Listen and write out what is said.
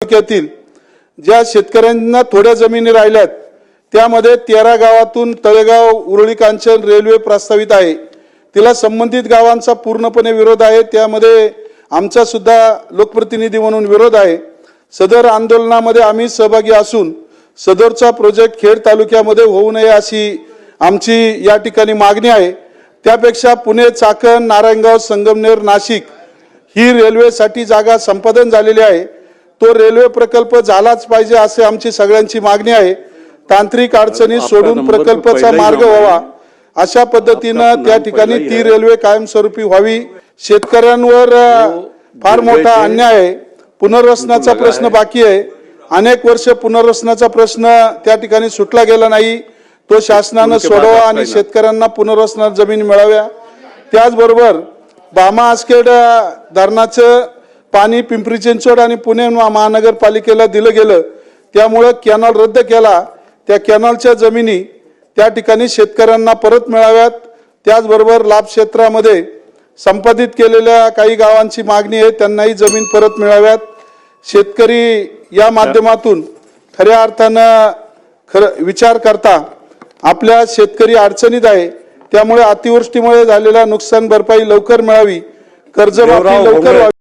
तालुक्यातील ज्या शेतकऱ्यांना थोड्या जमिनी राहिल्यात त्यामध्ये 13 गावातून तळेगाव उरळी कांचन रेल्वे प्रस्तावित आहे। तिला संबंधित गावांचा पूर्णपणे विरोध आहे। त्यामध्ये आमचा सुद्धा लोकप्रतिनिधी म्हणून विरोध आहे। सदर आंदोलनामध्ये आम्ही सहभागी असून सदरचा प्रोजेक्ट खेड तालुक्यामध्ये होऊ नये अशी आमची या ठिकाणी मागणी आहे। त्यापेक्षा पुणे, चाकण, नारायणगाव, संगमनेर, नाशिक ही रेल्वेसाठी जागा संपादन झालेली आहे। तो रेल्वे प्रकल्प झालाच पाहिजे असे आमची सगळ्यांची मागणी आहे। तांत्रिक अडचणी सोडून प्रकल्पाचा मार्ग व्हावा अशा पद्धतीनं त्या ठिकाणी ती रेल्वे कायमस्वरूपी व्हावी। शेतकऱ्यांवर फार मोठा अन्याय आहे। पुनर्वसनाचा प्रश्न बाकी आहे। अनेक वर्ष पुनर्वसनाचा प्रश्न त्या ठिकाणी सुटला गेला नाही। तो शासनाने सोडवा आणि शेतकऱ्यांना पुनर्वसनात जमीन मिळाव्या। त्याचबरोबर बामा आसखेड धरणाचं पाणी पिंपरी चिंचवड आणि पुणे महानगरपालिकेला दिलं गेलं, त्यामुळे कॅनल रद्द केला। त्या कॅनलच्या जमिनी त्या ठिकाणी शेतकऱ्यांना परत मिळाव्यात। त्याचबरोबर लाभ क्षेत्रामध्ये संपादित केलेल्या काही गावांची मागणी आहे, त्यांनाही जमीन परत मिळाव्यात। शेतकरी या माध्यमातून खऱ्या अर्थानं विचार करता आपल्या शेतकरी अडचणीत आहे। त्यामुळे अतिवृष्टीमुळे झालेल्या नुकसान भरपाई लवकर मिळावी, कर्जमाफी लवकर व्हावी।